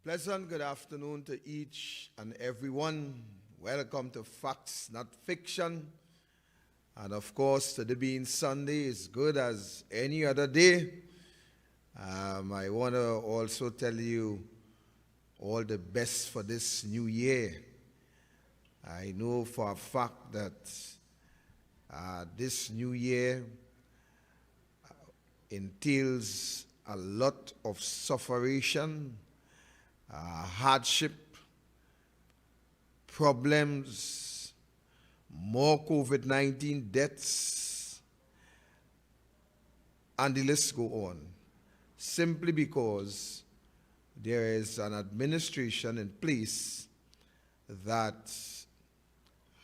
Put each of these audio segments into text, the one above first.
Pleasant good afternoon to each and everyone. Welcome to Facts, Not Fiction. And of course, today being Sunday is good as any other day. I want to also tell you all the best for this new year. I know for a fact that this new year entails a lot of suffering, hardship, problems, more COVID-19 deaths, and the list go on, simply because there is an administration in place that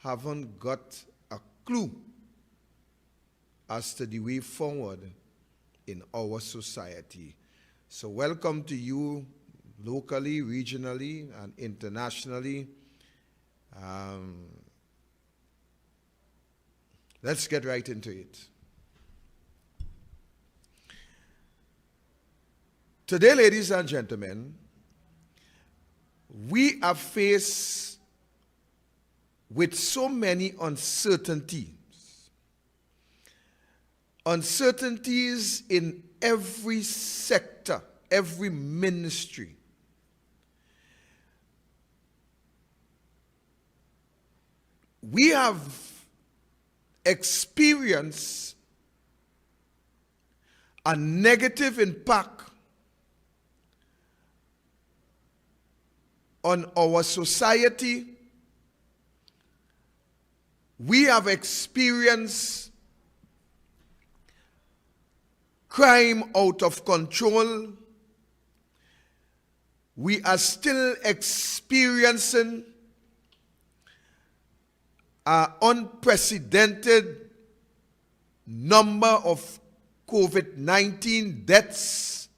haven't got a clue as to the way forward in our society. So welcome to you locally, regionally, and internationally. Let's get right into it. Today, ladies and gentlemen, we are faced with so many uncertainties. Uncertainties in every sector, every ministry. We have experienced a negative impact on our society. We have experienced crime out of control. We are still experiencing an unprecedented number of COVID-19 deaths.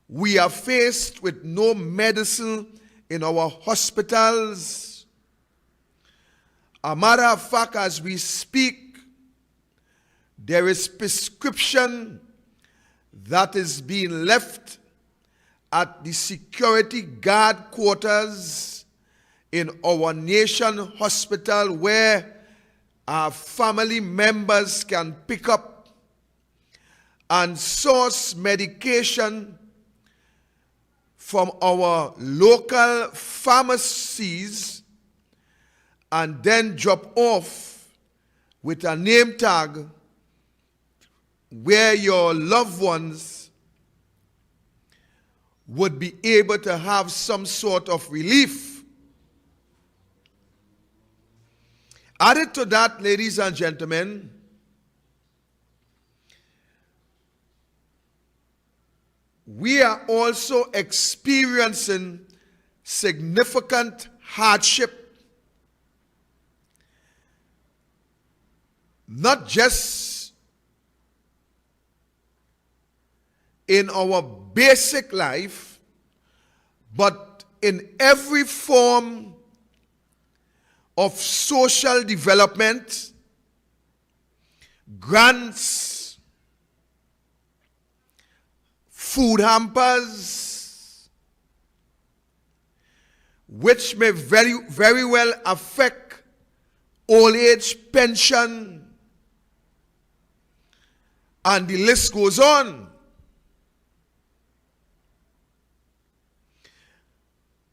We are faced with no medicine in our hospitals. A matter of fact, as we speak, there is prescription that is being left at the security guard quarters in our nation hospital, where our family members can pick up and source medication from our local pharmacies and then drop off with a name tag where your loved ones would be able to have some sort of relief. Added to that, ladies and gentlemen, we are also experiencing significant hardship, not just in our basic life, but in every form of social development, grants, food hampers, which may very well affect old age pension, and the list goes on.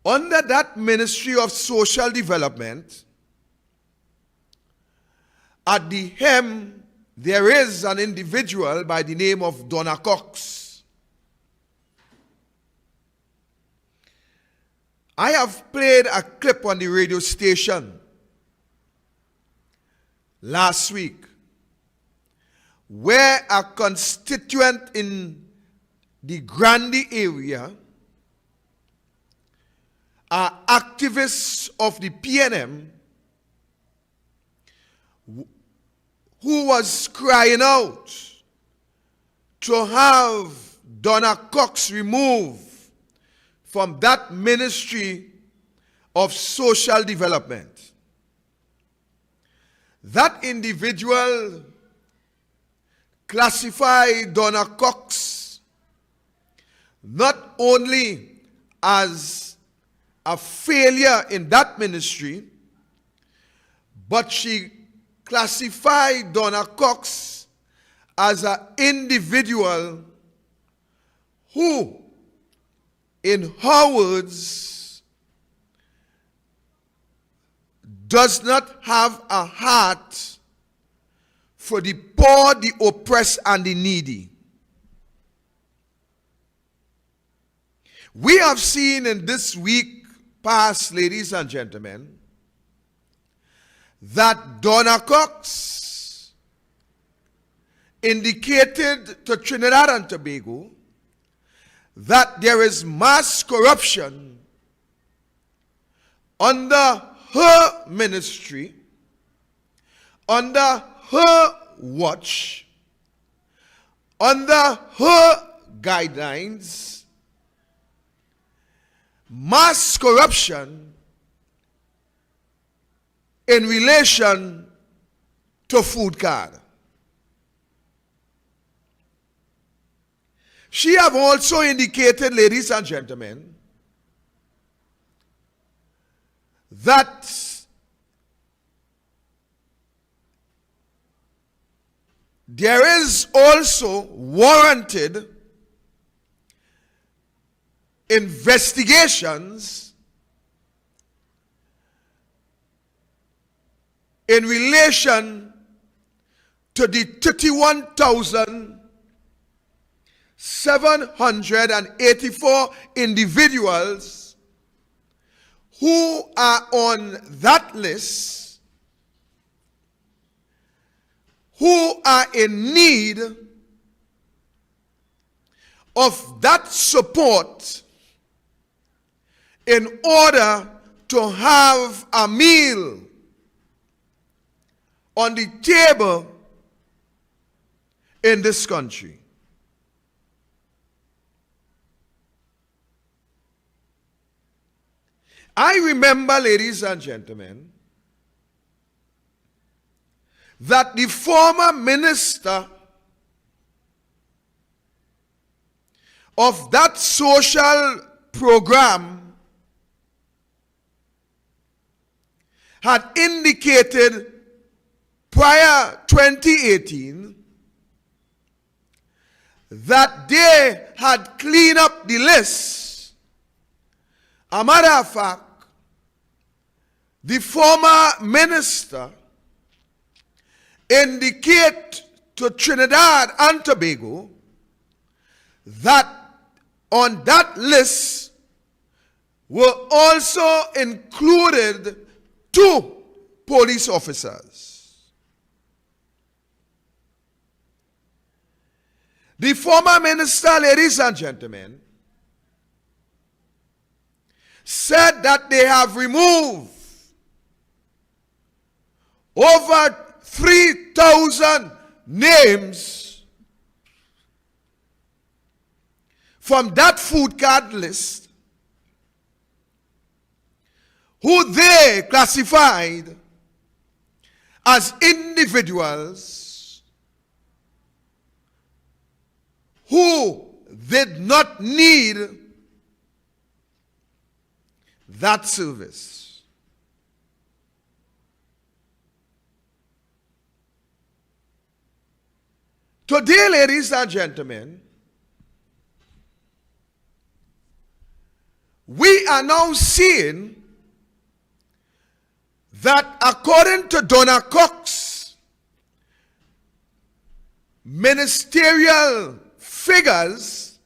Under that Ministry of Social Development, at the helm, there is an individual by the name of Donna Cox. I have played a clip on the radio station last week where a constituent in the Grandy area, activists of the PNM, who was crying out to have Donna Cox removed from that Ministry of Social Development. That individual classified Donna Cox not only as a failure in that ministry, but she classified Donna Cox as an individual who, in her words, does not have a heart for the poor, the oppressed, and the needy. We have seen in this week past, ladies and gentlemen, that Donna Cox indicated to Trinidad and Tobago that there is mass corruption under her ministry, under her watch, under her guidelines, mass corruption in relation to food card. She have also indicated, ladies and gentlemen, that there is also warranted investigations in relation to the 31,784 individuals who are on that list, who are in need of that support in order to have a meal on the table in this country. I remember, ladies and gentlemen, that the former minister of that social program had indicated prior 2018 that they had cleaned up the list. A matter of fact, the former minister indicate to Trinidad and Tobago that on that list were also included 2 police officers. The former minister, ladies and gentlemen, said that they have removed over 3,000 names from that food card list who they classified as individuals who did not need that service. Today, ladies and gentlemen, we are now seeing that according to Donna Cox ministerial figures,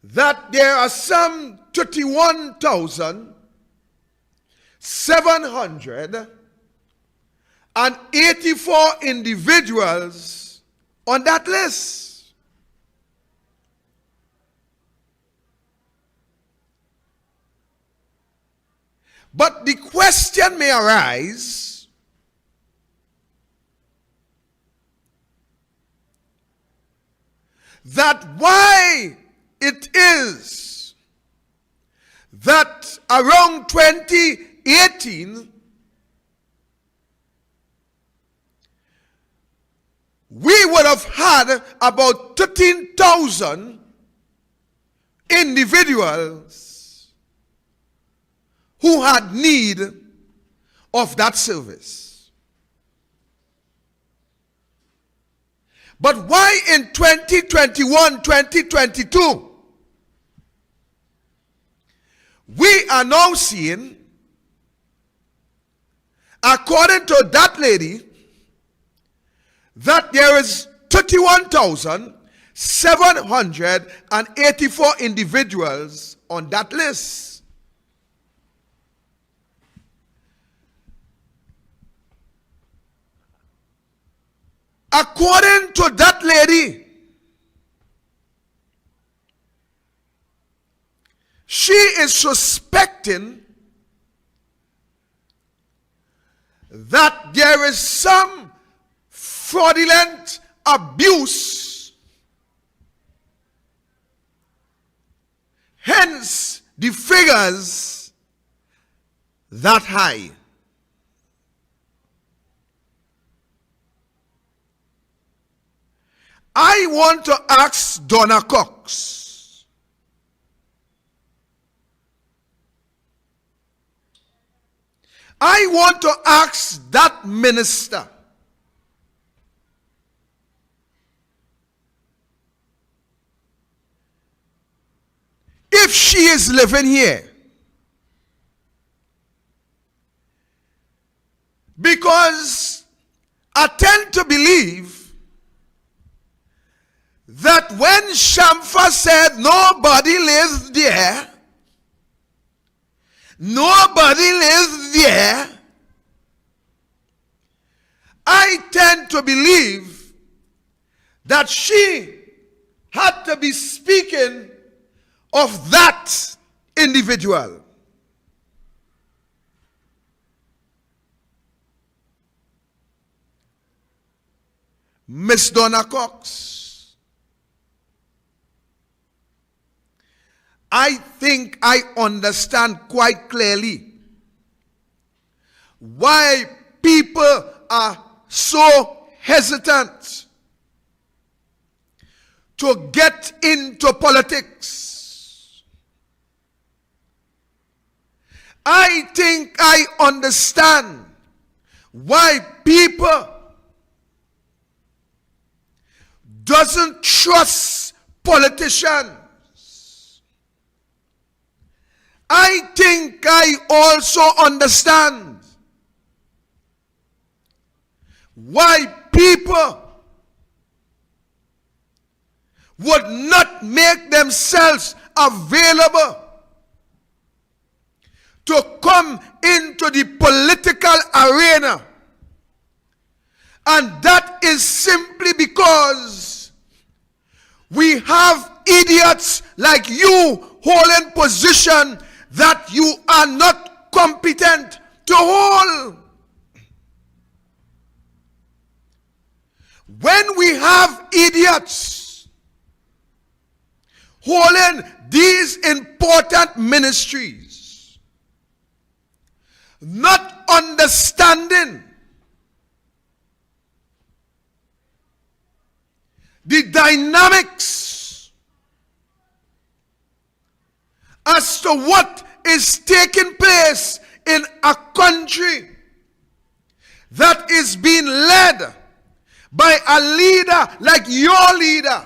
that there are some 31,784 individuals on that list. But the question may arise, that why it is that around 2018 we would have had about 13,000 individuals who had need of that service. But why in 2021, 2022, we are now seeing, according to that lady, that there is 31,784 individuals on that list. According to that lady, she is suspecting that there is some fraudulent abuse, hence the figures that high. I want to ask Donna Cox, I want to ask that minister, if she is living here, because I tend to believe that when Shamfa said nobody lives there, I tend to believe that she had to be speaking of that individual. Miss Donna Cox, I think I understand quite clearly why people are so hesitant to get into politics. I think I understand why people doesn't trust politicians. I think I also understand why people would not make themselves available to come into the political arena. And that is simply because we have idiots like you holding position that you are not competent to hold. When we have idiots holding these important ministries, not understanding the dynamics as to what is taking place in a country that is being led by a leader like your leader,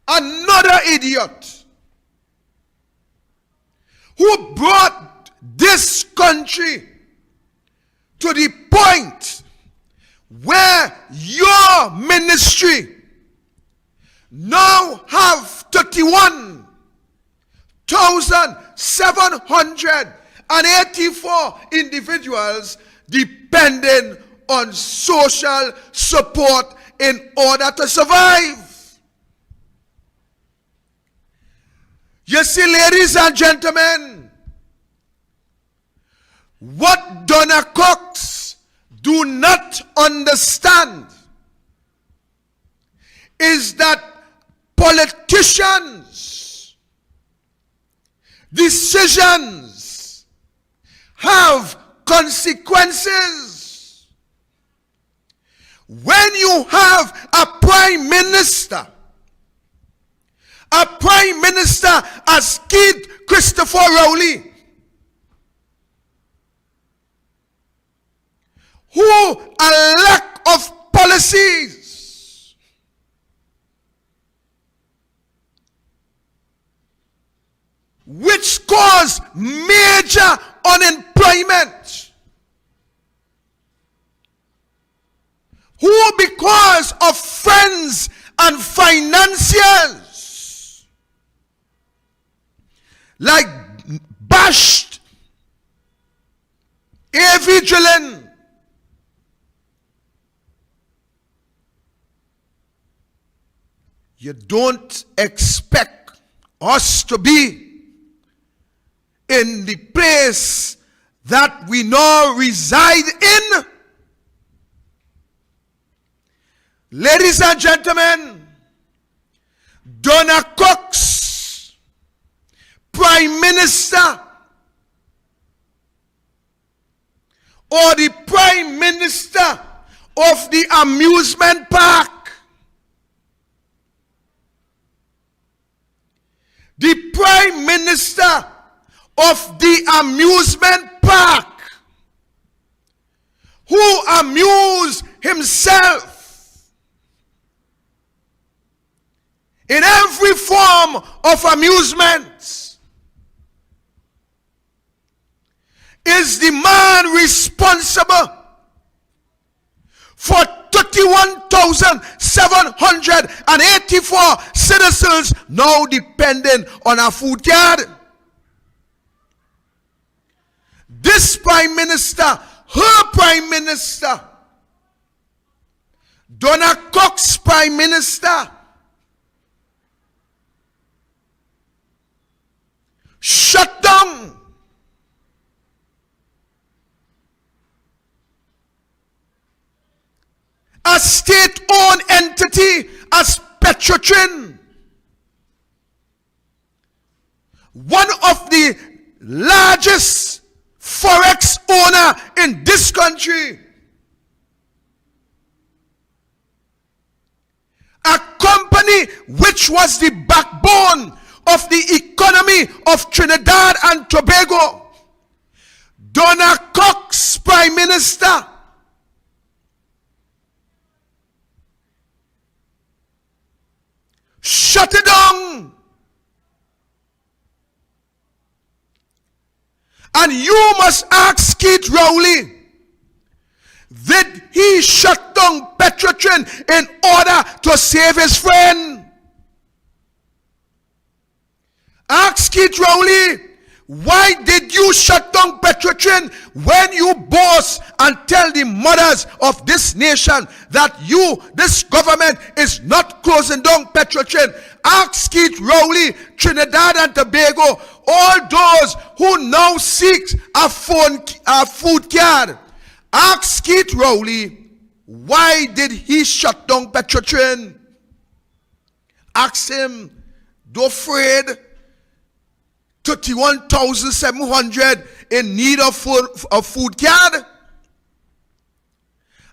another idiot who brought this country to the point where your ministry now have 31,784 individuals depending on social support in order to survive. You see, ladies and gentlemen, what Donna Cox do not understand is that politicians' decisions have consequences. When you have a prime minister, A prime minister as Keith Christopher Rowley, who a lack of policies which cause major unemployment, who because of friends and financiers like Bashed, A.V. Drilling, you don't expect us to be in the place that we now reside in. Ladies and gentlemen, Donna Cox, Prime Minister, or the Prime Minister of the amusement park, the Prime Minister of the amusement park, who amused himself in every form of amusement, is the man responsible for 31,784 citizens now dependent on a food card. This Prime Minister, her Prime Minister, Donna Cox Prime Minister, shut down a state-owned entity as Petrotrin, one of the largest forex owner in this country, a company which was the backbone of the economy of Trinidad and Tobago. Donna Cox, Prime Minister, shut it down. And you must ask Keith Rowley, did he shut down Petrotrin in order to save his friend? Ask Keith Rowley, why did you shut down Petrotrin when you boast and tell the mothers of this nation that this government is not closing down Petrotrin? Ask Keith Rowley, Trinidad and Tobago, all those who now seek a food card. Ask Keith Rowley, why did he shut down Petrotrin? Ask him, don't afraid, 31,700 in need of food card.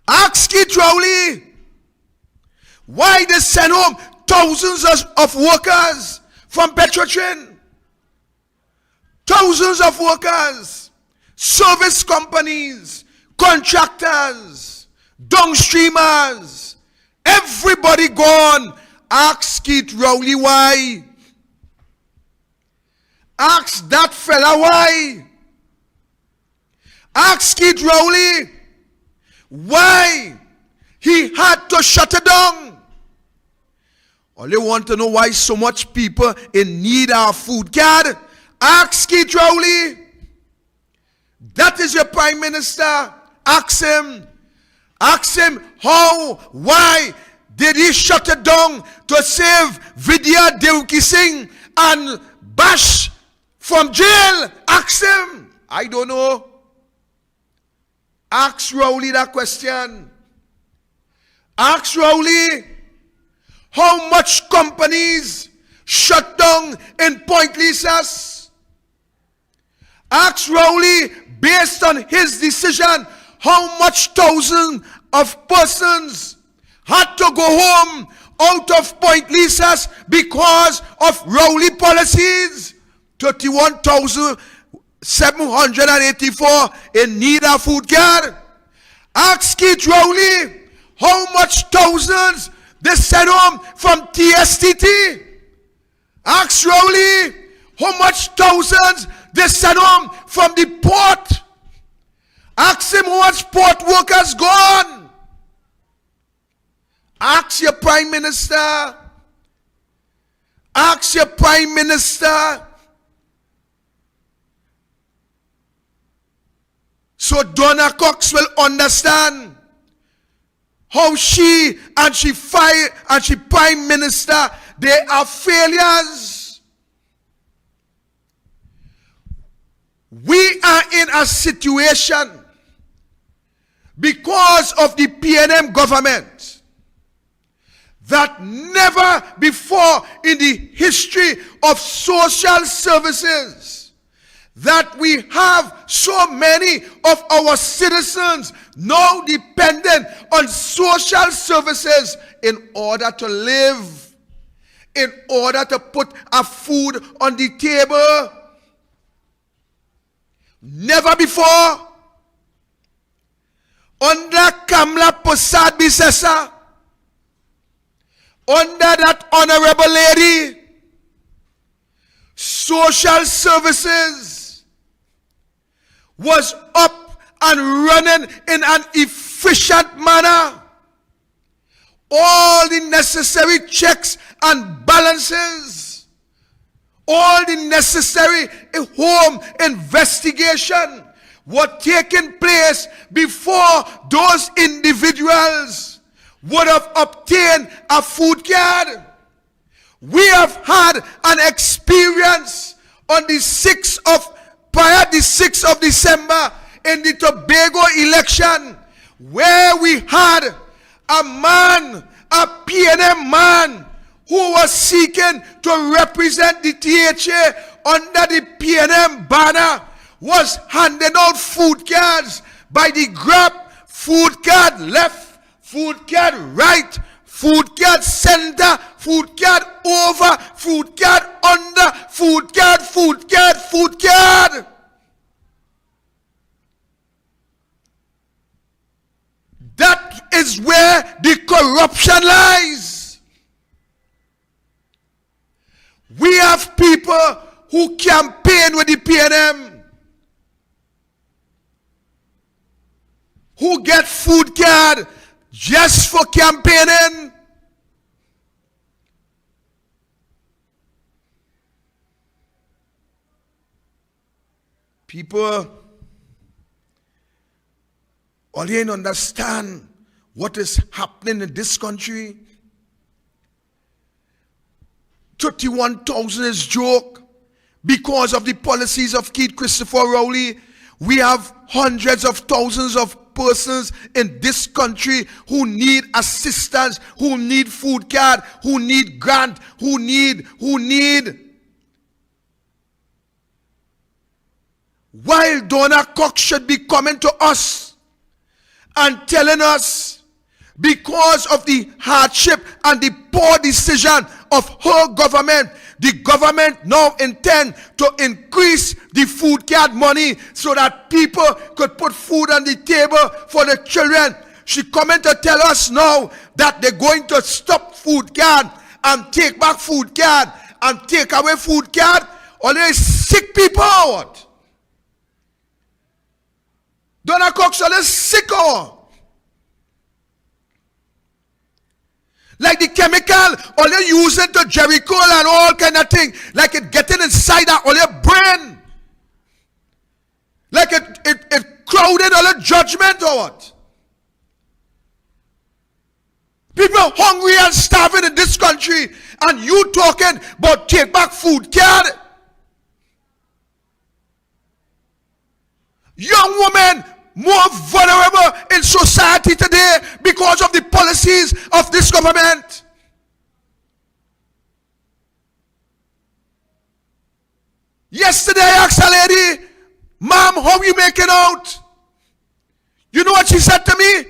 Ask Keith Rowley, why they send home thousands of workers from Petrotrin. Thousands of workers, service companies, contractors, downstreamers, everybody gone. Ask Keith Rowley why. Ask that fella why. Ask Keith Rowley why he had to shut it down. All you want to know why so much people in need of food card? Ask Keith Rowley. That is your Prime Minister. Ask him. Ask him how, why did he shut it down to save Vidya Devki Singh and Bash from jail? Ask him. I don't know. Ask Rowley that question. Ask Rowley how much companies shut down in Point Lisas. Ask Rowley, based on his decision, how much thousands of persons had to go home out of Point Lisas because of Rowley policies. 31,784 in need of food card. Ask Keith Rowley how much thousands they sent home from TSTT. Ask Rowley how much thousands they sent home from the port. Ask him how much port workers gone. Ask your Prime Minister. Ask your Prime Minister. So Donna Cox will understand how she and she Prime Minister, they are failures. We are in a situation because of the PNM government that never before in the history of social services that we have so many of our citizens now dependent on social services in order to live, in order to put a food on the table. Never before. Under Kamla Prasad Bisesa, under that honorable lady, social services was up and running in an efficient manner. All the necessary checks and balances, all the necessary home investigation were taking place before those individuals would have obtained a food card. We have had an experience on the 6th of December in the Tobago election where we had a man, a PNM man, who was seeking to represent the THA under the PNM banner, was handing out food cards by the grab, food card left, food card right, food card center, food card over, food card under, food card, food card, food card. That is where the corruption lies. We have people who campaign with the PNM, who get food card just for campaigning. People only understand what is happening in this country. 31,000 is joke. Because of the policies of Keith Christopher Rowley, we have hundreds of thousands of persons in this country who need assistance, who need food card, who need grant, who need. While Donna Cox should be coming to us and telling us, because of the hardship and the poor decision of her government, the government now intend to increase the food card money so that people could put food on the table for the children. She coming to tell us now that they're going to stop food card and take back food card and take away food card. Only sick people out. Donna Cox is sick out. Like the chemical, all you use it to Jericho and all kind of thing. Like it getting inside all your brain. Like it crowded all your judgment or what? People are hungry and starving in this country. And you talking about take back food card. Young women more vulnerable in society today because of the policies of this government. Yesterday I asked a lady, "Ma'am, how you making out?" You know what she said to me?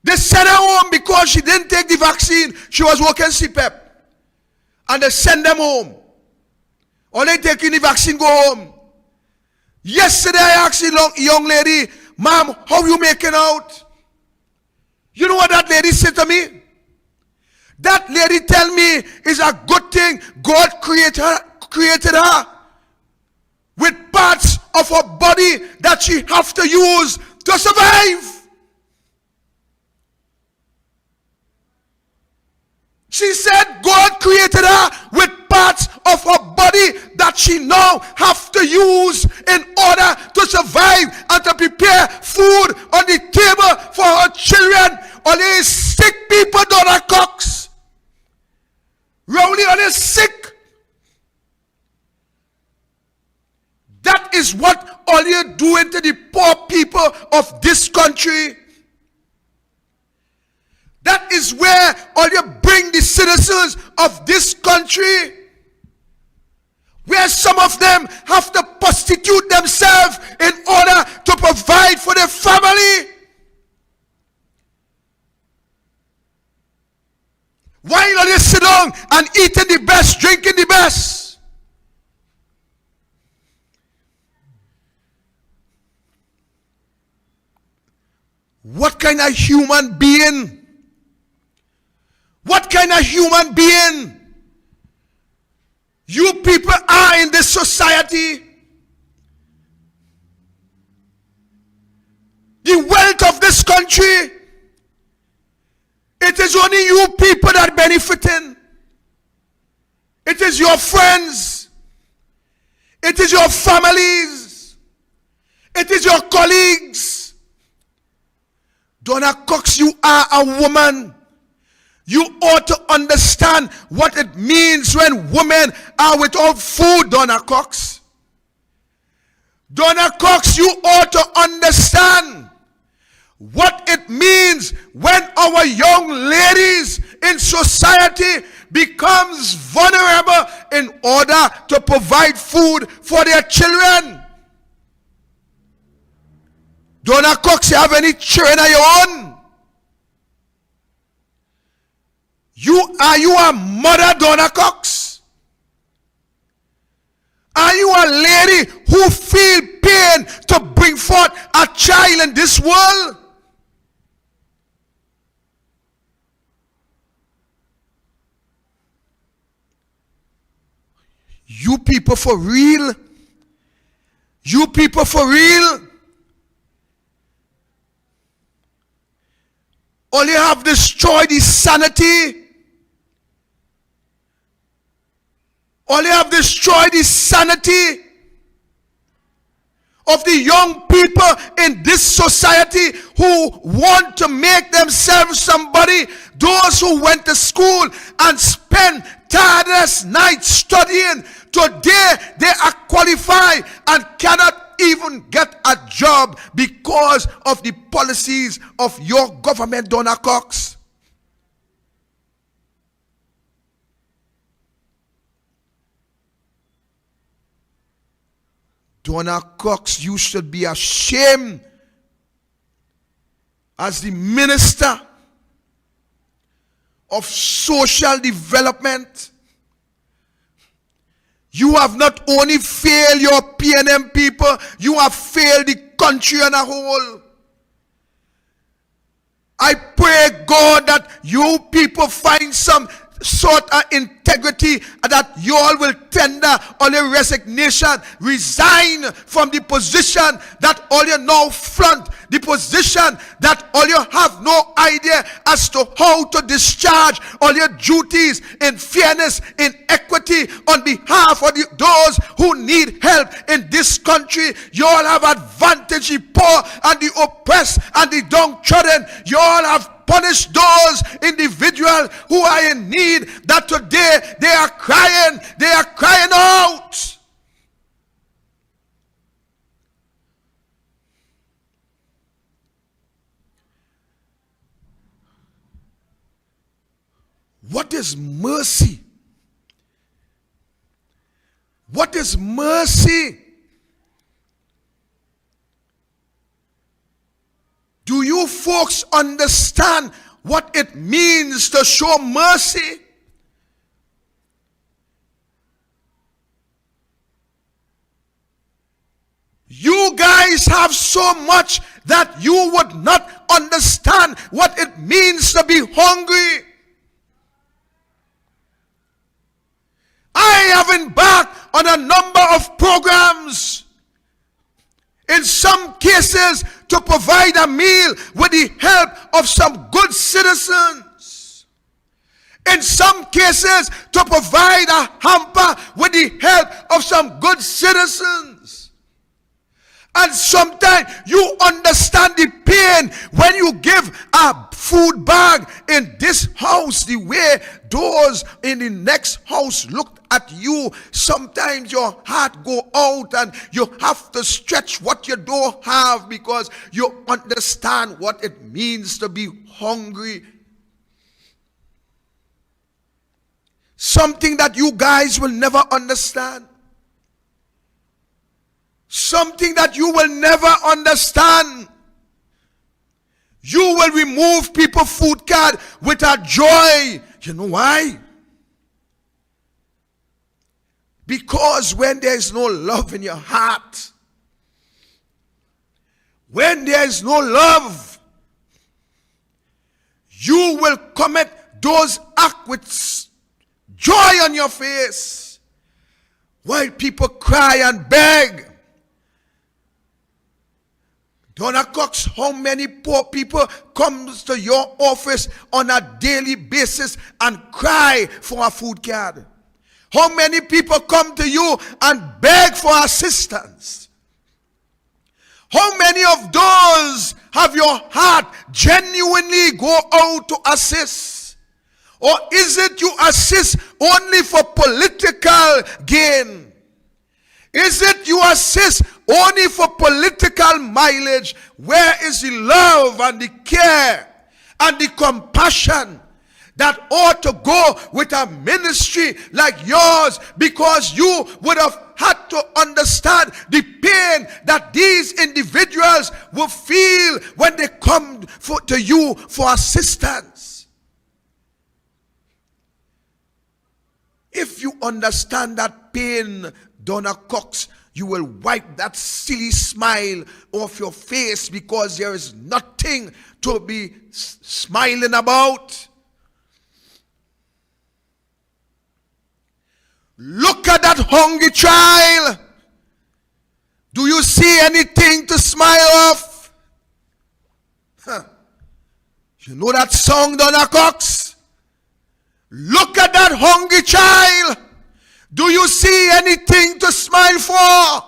They sent her home because she didn't take the vaccine. She was working CPEP. And they sent them home. Only taking the vaccine, go home. Yesterday I asked the young lady, ma'am, how you making out? You know what that lady said to me? That lady tell me it's a good thing God created her with parts of her body that she have to use to survive. She said God created her with parts of her body that she now have to use in order to survive and to prepare food on the table for her children. Only sick people don't have cooks. Rowley only sick. That is what all you're doing to the poor people of this country. That is where all you bring the citizens of this country, where some of them have to prostitute themselves in order to provide for their family. Why don't you sit down and eating the best, drinking the best? What kind of human being? What kind of human being you people are in this society? The wealth of this country, it is only you people that are benefiting. It is your friends. It is your families. It is your colleagues. Donna Cox, you are a woman. You ought to understand what it means when women are without food, Donna Cox. Donna Cox, you ought to understand what it means when our young ladies in society becomes vulnerable in order to provide food for their children. Donna Cox, you have any children of your own? Are you a mother, Donna Cox? Are you a lady who feel pain to bring forth a child in this world? You people for real? You people for real? All you have destroyed is sanity. All you have destroyed is sanity of the young people in this society who want to make themselves somebody. Those who went to school and spent tireless nights studying, today they are qualified and cannot even get a job because of the policies of your government, Donna Cox. Donna Cox, you should be ashamed as the Minister of Social Development. You have not only failed your PNM people, you have failed the country on a whole. I pray, God, that you people find some sort of integrity and that you all will tender on your resignation, resign from the position that all you now front, the position that all you have no idea as to how to discharge all your duties in fairness, in equity, on behalf of those who need help in this country. You all have advantaged the poor and the oppressed and the downtrodden. You all have punish those individuals who are in need, that today they are crying out. What is mercy? What is mercy? Do you folks understand what it means to show mercy? You guys have so much that you would not understand what it means to be hungry. I have embarked on a number of programs, in some cases to provide a meal with the help of some good citizens. In some cases to provide a hamper with the help of some good citizens. And sometimes you understand the pain when you give a food bag in this house the way those in the next house looked at you. Sometimes your heart go out and you have to stretch what you don't have because you understand what it means to be hungry. Something that you guys will never understand. Something that you will never understand. You will remove people's food card with a joy. You know why? Because when there is no love in your heart, when there is no love, you will commit those acts with joy on your face while people cry and beg. Donna Cox, how many poor people comes to your office on a daily basis and cry for a food card? How many people come to you and beg for assistance? How many of those have your heart genuinely go out to assist? Or is it you assist only for political gain? Is it you assist only for political mileage? Where is the love and the care and the compassion that ought to go with a ministry like yours? Because you would have had to understand the pain that these individuals will feel when they come to you for assistance. If you understand that pain, Donna Cox, you will wipe that silly smile off your face because there is nothing to be smiling about. Look at that hungry child. Do you see anything to smile of? Huh. You know that song, Donna Cox? Look at that hungry child. Do you see anything to smile for?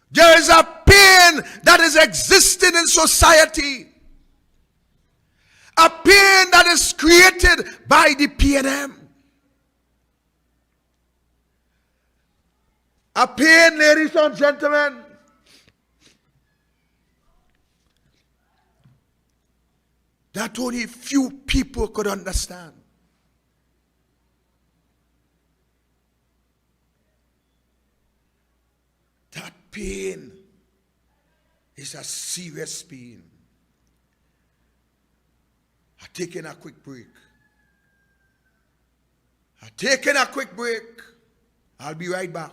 There is a pain that is existing in society. A pain that is created by the P&M. A pain, ladies and gentlemen, that only few people could understand. That pain is a serious pain. I'm taking a quick break. I'll be right back.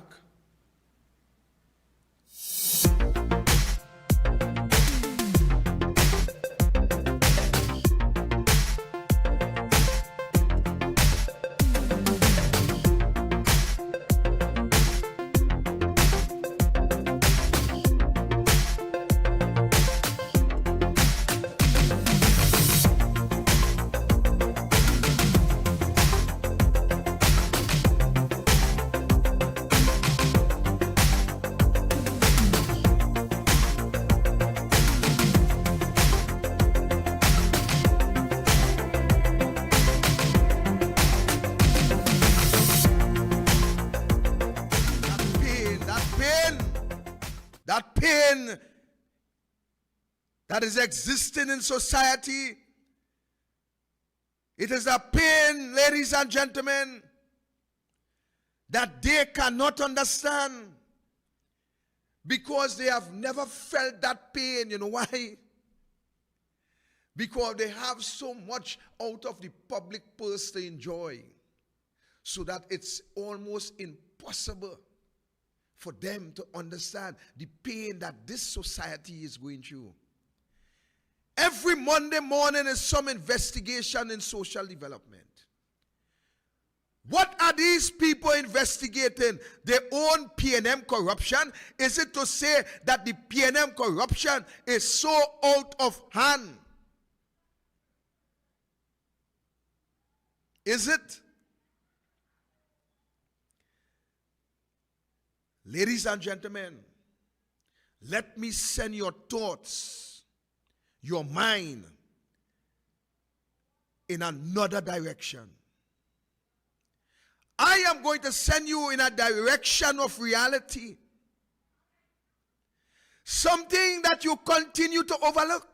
That pain that is existing in society, it is a pain, ladies and gentlemen, that they cannot understand Because they have never felt that pain. You know why? Because they have so much out of the public purse to enjoy, so that it's almost impossible for them to understand the pain that this society is going through. Every Monday morning is some investigation in social development. What are these people investigating? Their own P&M corruption? Is it to say that the P&M corruption is so out of hand? Is it? Ladies and gentlemen, let me send your thoughts, your mind, in another direction. I am going to send you in a direction of reality. Something that you continue to overlook.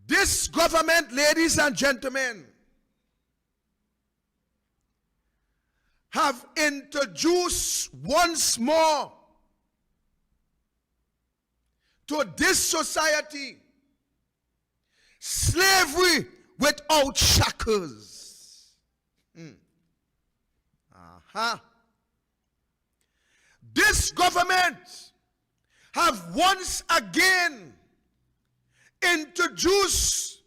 This government, ladies and gentlemen, have introduced once more to this society slavery without shackles. This government have once again introduced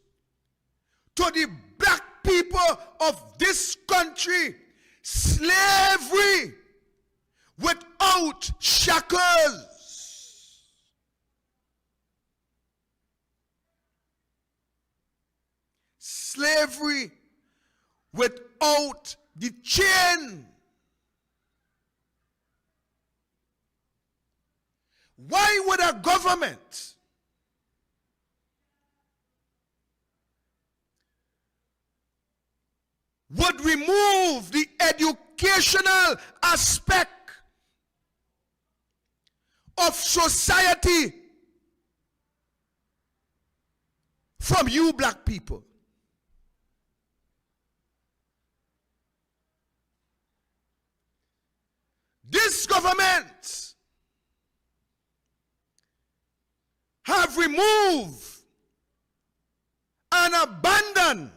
to the black people of this country slavery without shackles. Slavery without the chain. Why would a government would remove the educational aspect of society from you black people? This government have removed and abandoned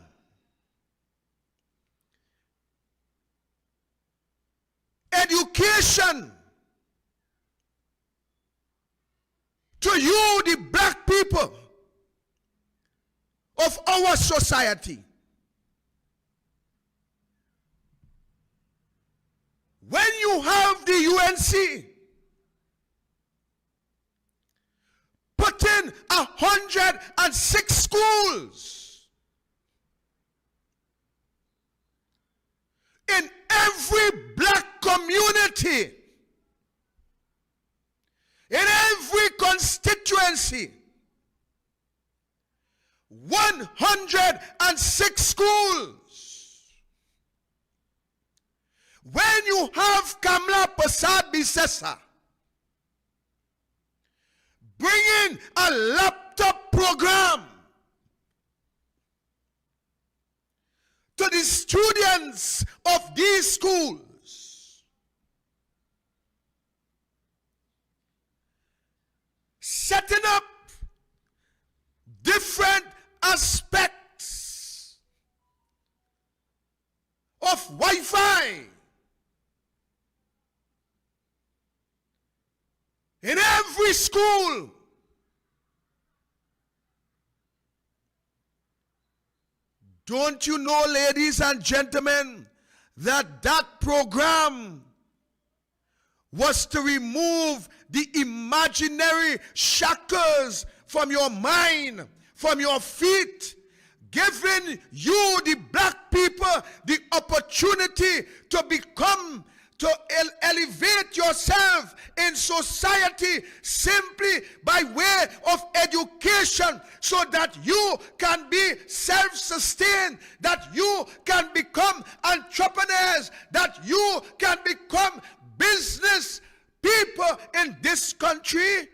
education to you, the black people of our society. When you have the UNC putting 106 schools in every black community, in every constituency, 106 schools. When you have Kamla Prasad Bisesa bringing a laptop program to the students of these schools, setting up different aspects of Wi-Fi in every school. Don't you know, ladies and gentlemen, that that program was to remove the imaginary shackles from your mind, from your feet, giving you, the black people, the opportunity to become, to elevate yourself in society simply by way of education, so that you can be self-sustained, that you can become entrepreneurs, that you can become business people in this country.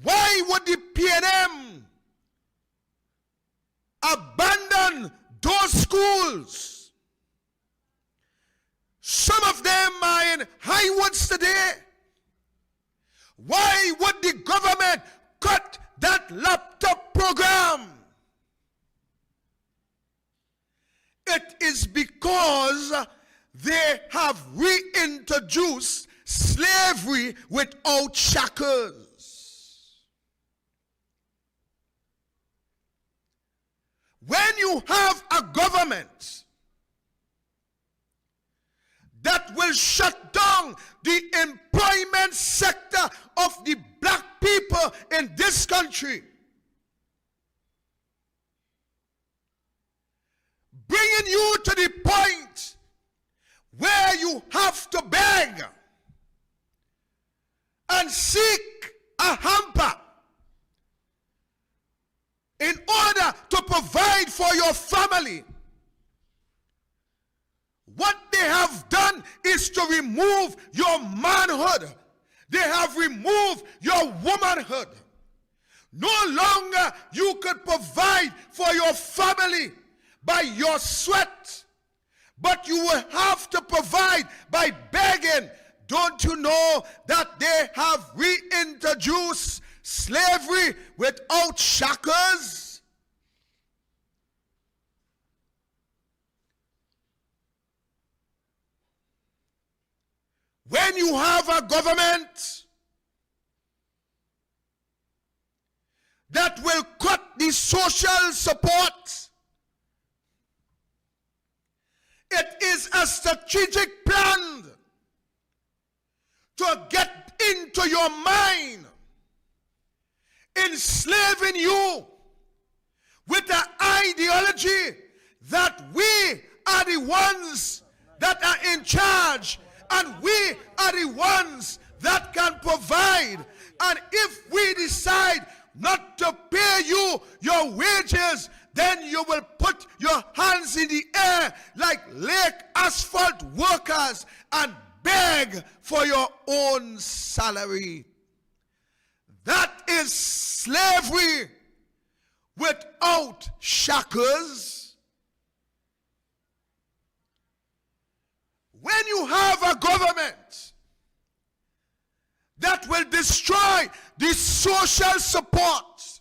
Why would the PNM abandon run those schools. Some of them are in Highwoods today. Why would the government cut that laptop program? It is because they have reintroduced slavery without shackles. When you have a government that will shut down the employment sector of the black people in this country, bringing you to the point where you have to beg and seek a hamper in order to provide for your family. What they have done is to remove your manhood. They have removed your womanhood. No longer you could provide for your family by your sweat, but you will have to provide by begging. Don't you know that they have reintroduced slavery without shackles? When you have a government that will cut the social support, it is a strategic plan to get into your mind, enslaving you with the ideology that we are the ones that are in charge and we are the ones that can provide. And if we decide not to pay you your wages, then you will put your hands in the air like lake asphalt workers and beg for your own salary. That is slavery without shackles. When you have a government that will destroy the social support,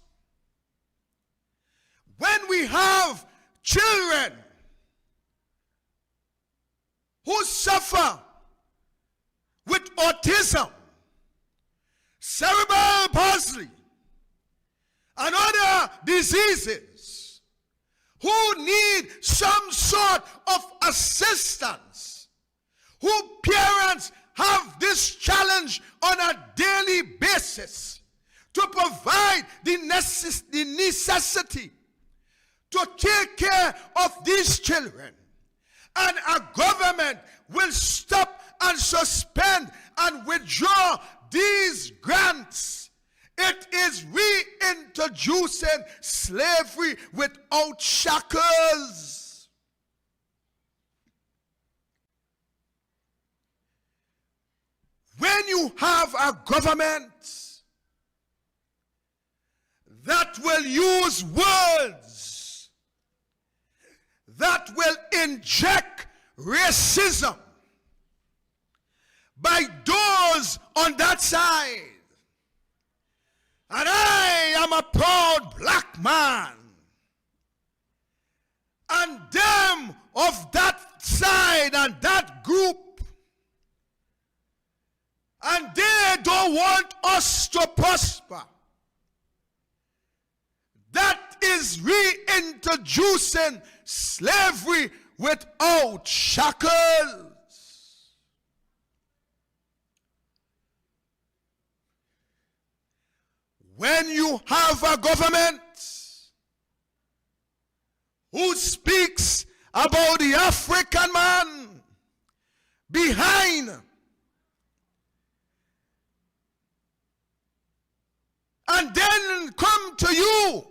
when we have children who suffer with autism, cerebral palsy, and other diseases, who need some sort of assistance, who parents have this challenge on a daily basis to provide the necessity to take care of these children, and a government will stop and suspend and withdraw these grants, it is reintroducing slavery without shackles. When you have a government that will use words that will inject racism by those on that side, and I am a proud black man, and them of that side and that group, and they don't want us to prosper, that is reintroducing slavery without shackles. When you have a government who speaks about the African man behind and then come to you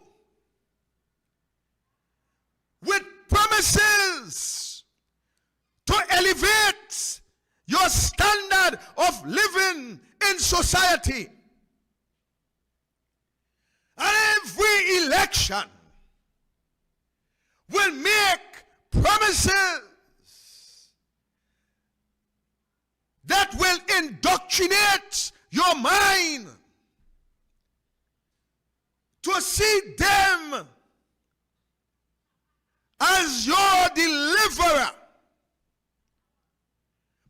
with promises to elevate your standard of living in society, and every election will promises that will indoctrinate your mind to see them as your deliverer.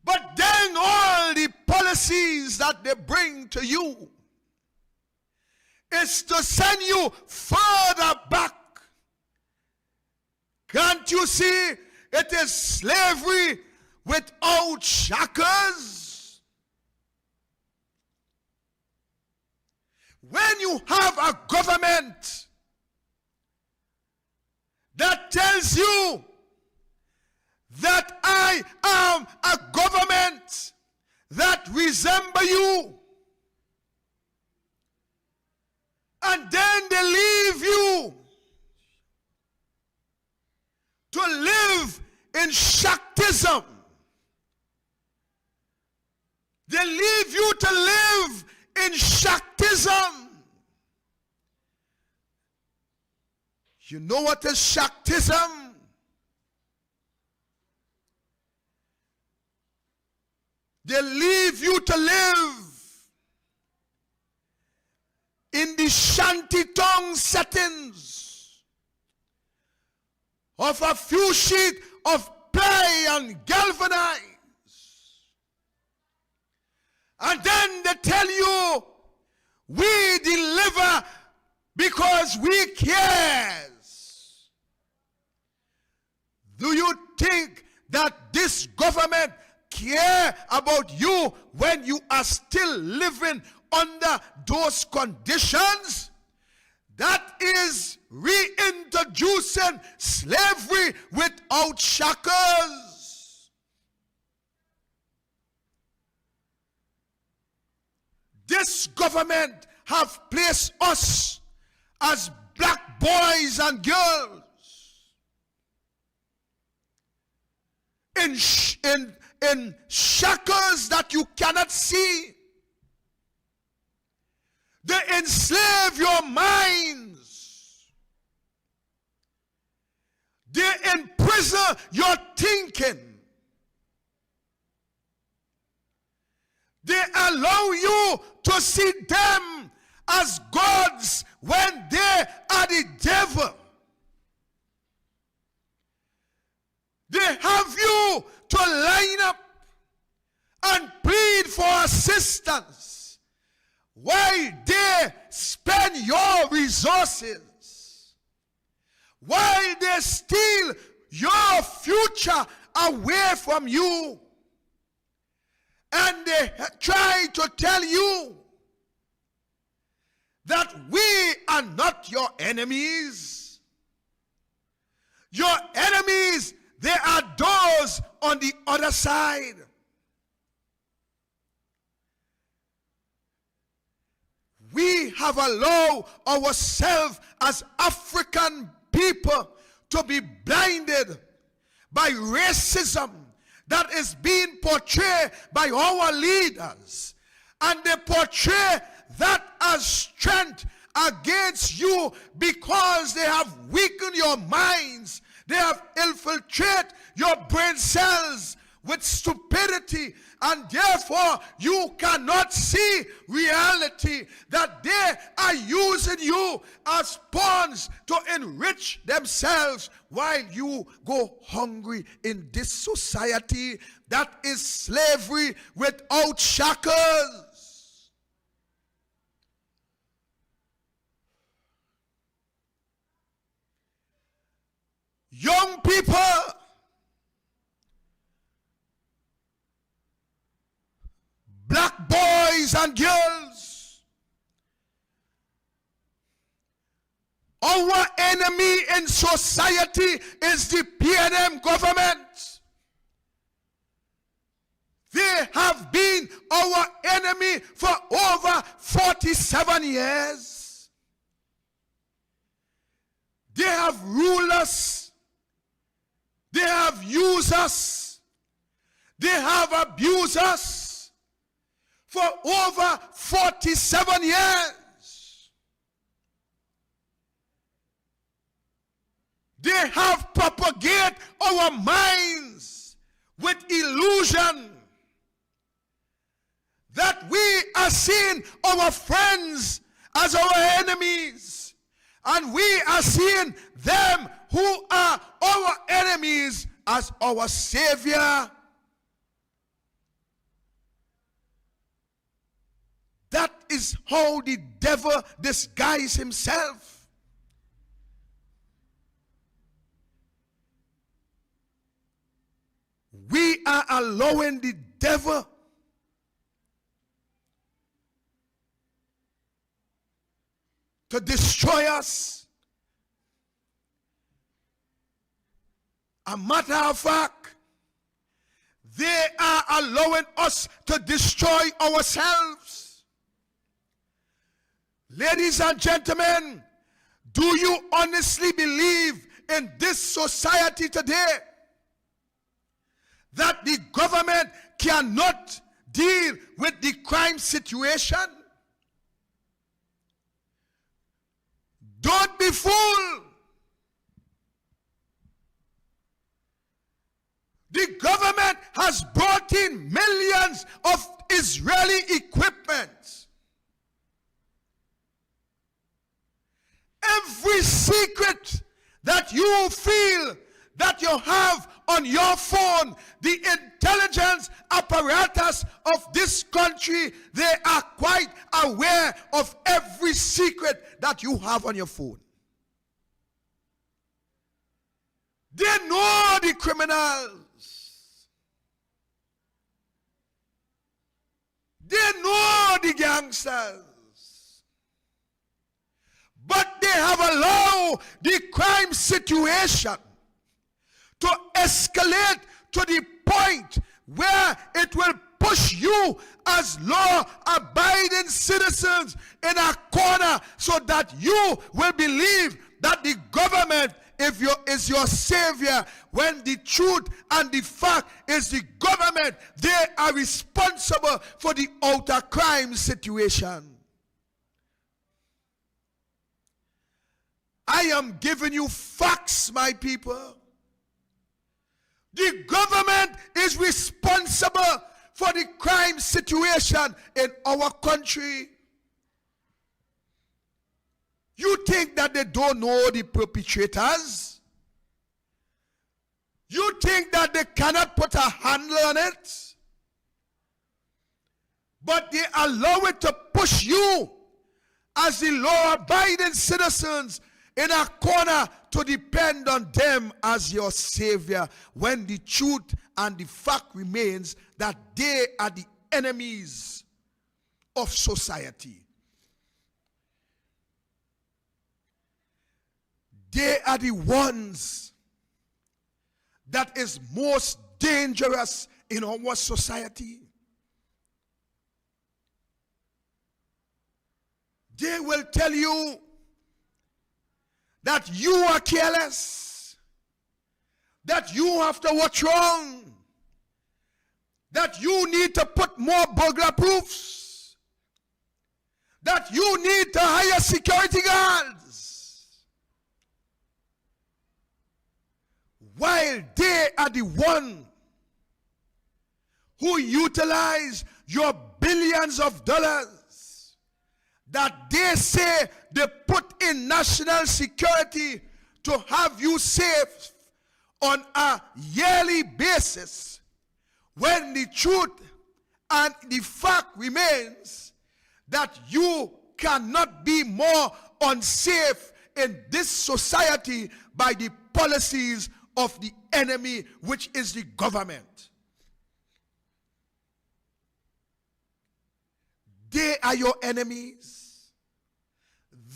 But then all the policies that they bring to you is to send you further back. Can't you see it is slavery without shackles? When you have a government that tells you that I am a government that resemble you, and then they leave you to live in Shaktism. They leave you to live in Shaktism. You know what is Shaktism? They leave you to live in the shantytongue settings of a few sheets of play and galvanize. And then they tell you, we deliver because we cares. Do you think that this government care about you when you are still living under those conditions? That is reintroducing slavery without shackles. This government have placed us as black boys and girls in shackles that you cannot see. They enslave your minds. They imprison your thinking. They allow you to see them as gods when they are the devil. They have you to line up and plead for assistance while they spend your resources, while they steal your future away from you. And they try to tell you that we are not your enemies. Your enemies, they are those on the other side. We have allowed ourselves as African people to be blinded by racism that is being portrayed by our leaders. And they portray that as strength against you because they have weakened your minds. They have infiltrated your brain cells with stupidity, and therefore you cannot see reality, that they are using you as pawns to enrich themselves while you go hungry in this society that is slavery without shackles. Young people, black boys and girls, our enemy in society is the PNM government. They have been our enemy for over 47 years. They have ruled us. They have used us. They have abused us for over 47 years. They have propagated our minds with illusion that we are seeing our friends as our enemies, and we are seeing them who are our enemies as our savior. That is how the devil disguises himself. We are allowing the devil to destroy us. A matter of fact, they are allowing us to destroy ourselves. Ladies and gentlemen, do you honestly believe in this society today that the government cannot deal with the crime situation? Don't be fooled. The government has brought in millions of Israeli equipment. Every secret that you feel that you have on your phone, the intelligence apparatus of this country, they are quite aware of every secret that you have on your phone. They know the criminals. They know the gangsters. But they have allowed the crime situation to escalate to the point where it will push you as law-abiding citizens in a corner so that you will believe that the government is your savior, when the truth and the fact is the government, they are responsible for the outer crime situation. I am giving you facts, my people. The government is responsible for the crime situation in our country. You think that they don't know the perpetrators? You think that they cannot put a handle on it? But they allow it to push you as the law-abiding citizens in a corner to depend on them as your savior, when the truth and the fact remains that they are the enemies of society. They are the ones that is most dangerous in our society. They will tell you that you are careless, that you have to watch wrong, that you need to put more burglar proofs, that you need to hire security guards, while they are the one who utilize your billions of dollars that they say they put in national security to have you safe on a yearly basis, when the truth and the fact remains that you cannot be more unsafe in this society by the policies of the enemy, which is the government. They are your enemies.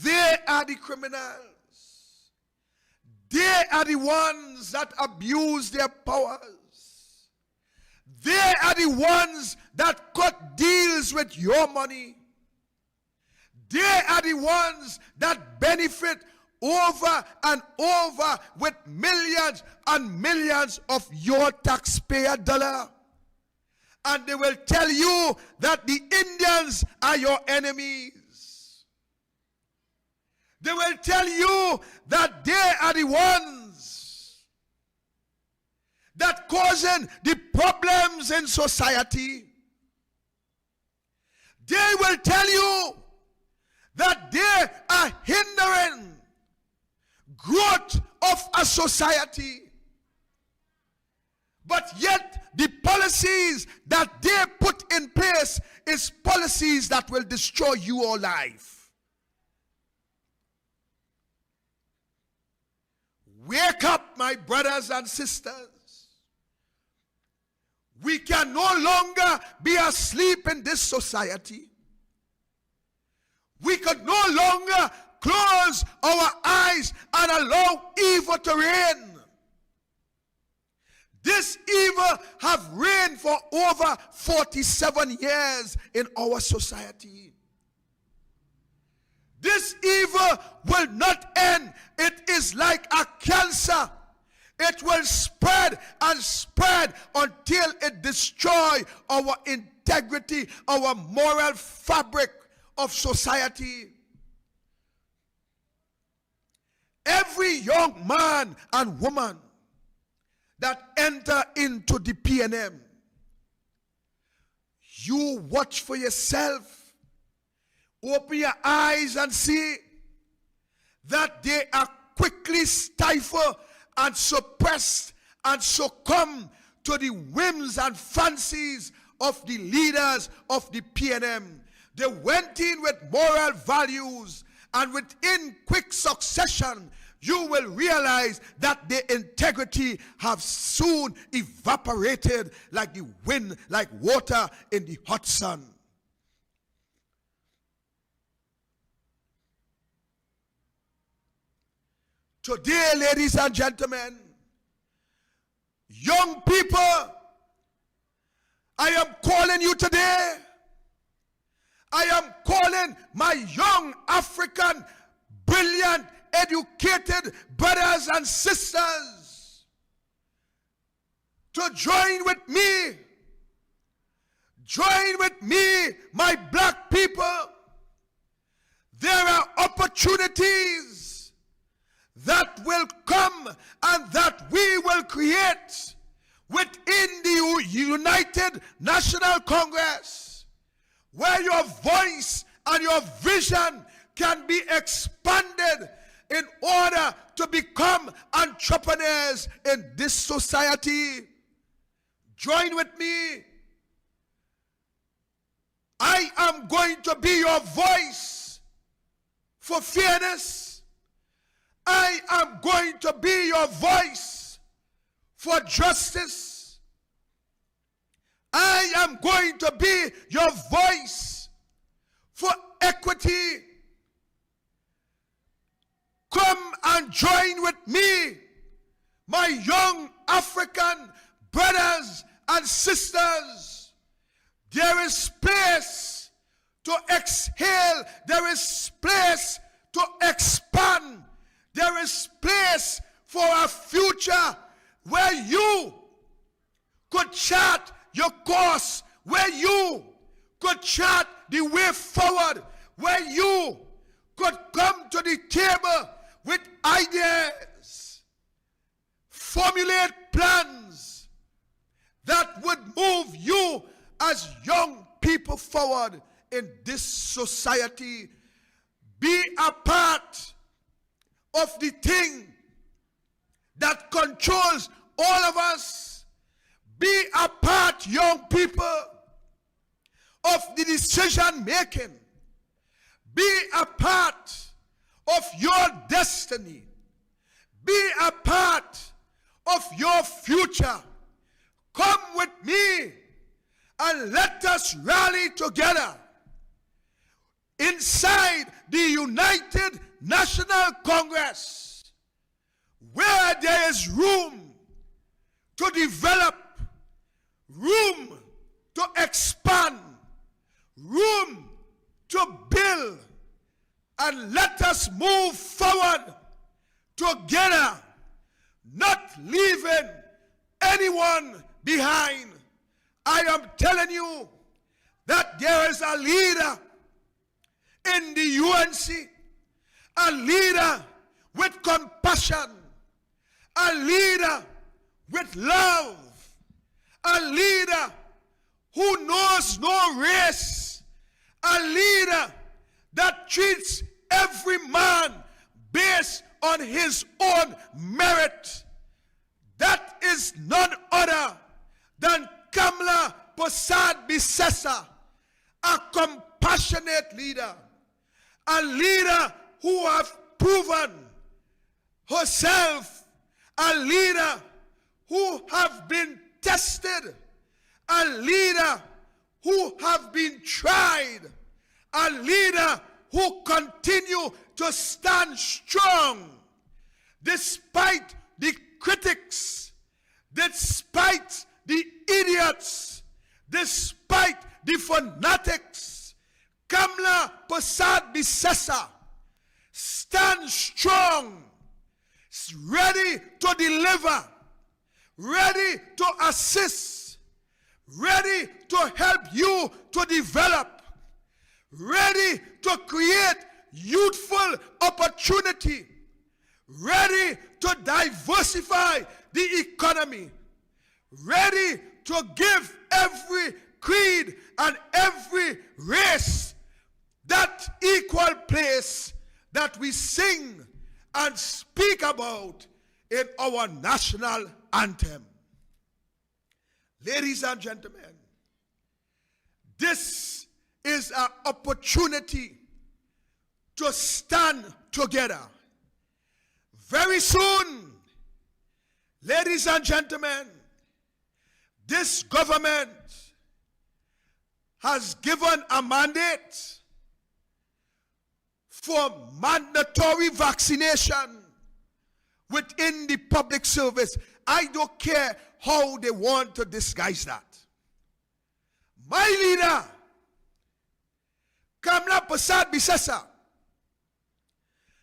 They are the criminals. They are the ones that abuse their powers. They are the ones that cut deals with your money. They are the ones that benefit over and over with millions and millions of your taxpayer dollar. And they will tell you that the Indians are your enemies. They will tell you that they are the ones causing the problems in society. They will tell you that they are hindering growth of a society. But yet the policies that they put in place is policies that will destroy your life. Wake up, my brothers and sisters. We can no longer be asleep in this society. We can no longer close our eyes and allow evil to reign. This evil have reigned for over 47 years in our society. This evil will not end. It is like a cancer. It will spread and spread until it destroys our integrity, our moral fabric of society. Every young man and woman that enter into the PNM, you watch for yourself. Open your eyes and see that they are quickly stifled and suppressed and succumb to the whims and fancies of the leaders of the PNM. They went in with moral values, and within quick succession, you will realize that their integrity have soon evaporated like the wind, like water in the hot sun. Today, ladies and gentlemen, young people, I am calling you today. I am calling my young African, brilliant, educated brothers and sisters to join with me. Join with me, my black people. There are opportunities that will come and that we will create within the United National Congress, where your voice and your vision can be expanded in order to become entrepreneurs in this society. Join with me. I am going to be your voice for fairness. I am going to be your voice for justice. I am going to be your voice for equity. Come and join with me, my young African brothers and sisters. There is space to exhale. There is space to expand. There is space for a future where you could chart your course, where you could chart the way forward, where you could come to the table with ideas, formulate plans that would move you as young people forward in this society. Be a part of the thing that controls all of us. Be a part, young people, of the decision making. Be a part of your destiny. Be a part of your future. Come with me and let us rally together inside the United National Congress, where there is room to develop, room to expand, room to build, and let us move forward together, not leaving anyone behind. I am telling you that there is a leader in the UNC, a leader with compassion, a leader with love, a leader who knows no race, a leader that treats every man based on his own merit. That is none other than Kamla Prasad Bisesa, a compassionate leader, a leader who have proven herself, a leader who have been tested, a leader who have been tried, a leader who continue to stand strong despite the critics, despite the idiots, despite the fanatics. Kamla Prasad Bisesa stands strong, ready to deliver, ready to assist, ready to help you to develop, ready to create youthful opportunity, ready to diversify the economy, ready to give every creed and every race that equal place that we sing and speak about in our national anthem. Ladies and gentlemen, this is an opportunity to stand together. Very soon, ladies and gentlemen, this government has given a mandate for mandatory vaccination within the public service. I don't care how they want to disguise that. My leader, Kamla Prasad Bisesa,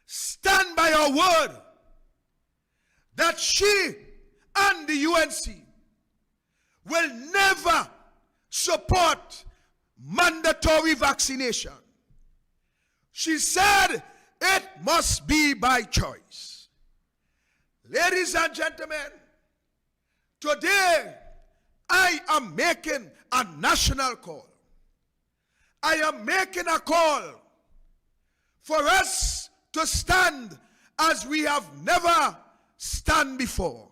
stand by her word that she and the UNC will never support mandatory vaccination. She said it must be by choice. Ladies and gentlemen, today I am making a national call. I am making a call for us to stand as we have never stand before.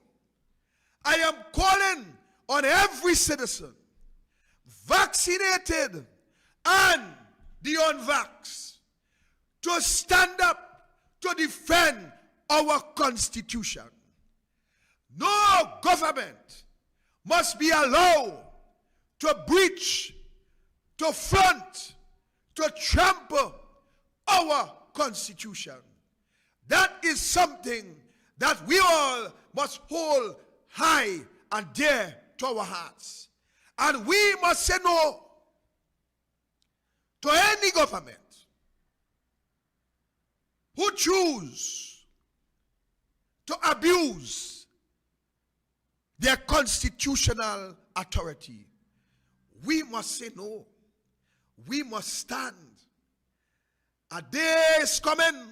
I am calling on every citizen, vaccinated and the unvaxxed, to stand up to defend our Constitution. No government must be allowed to breach, to front, to trample our Constitution. That is something that we all must hold high and dear to our hearts. And we must say no to any government who choose to abuse their constitutional authority. We must say no. We must stand. A day is coming.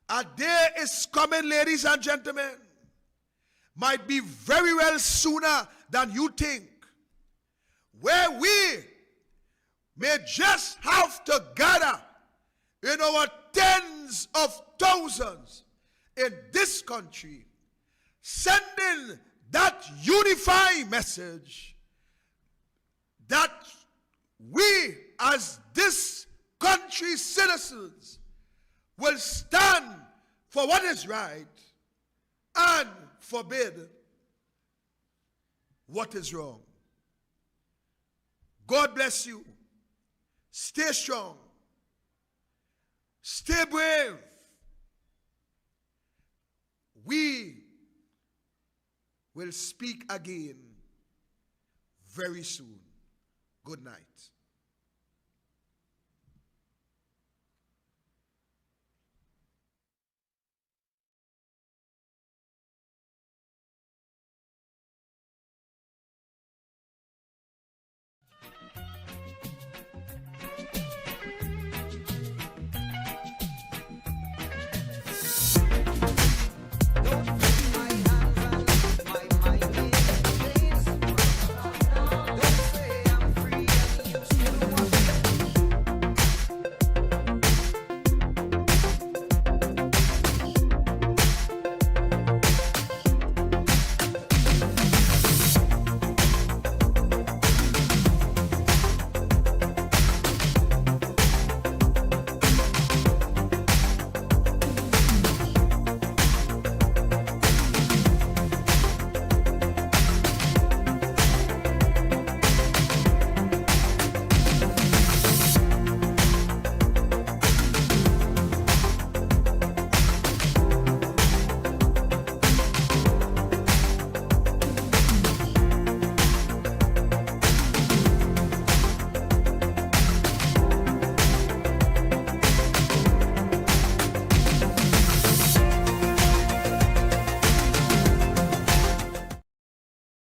A day is coming, ladies and gentlemen. Might be very well sooner than you think, where we may just have to gather in our tens of thousands in this country, sending that unifying message that we as this country's citizens will stand for what is right and forbid what is wrong. God bless you. Stay strong. Stay brave. We will speak again very soon. Good night.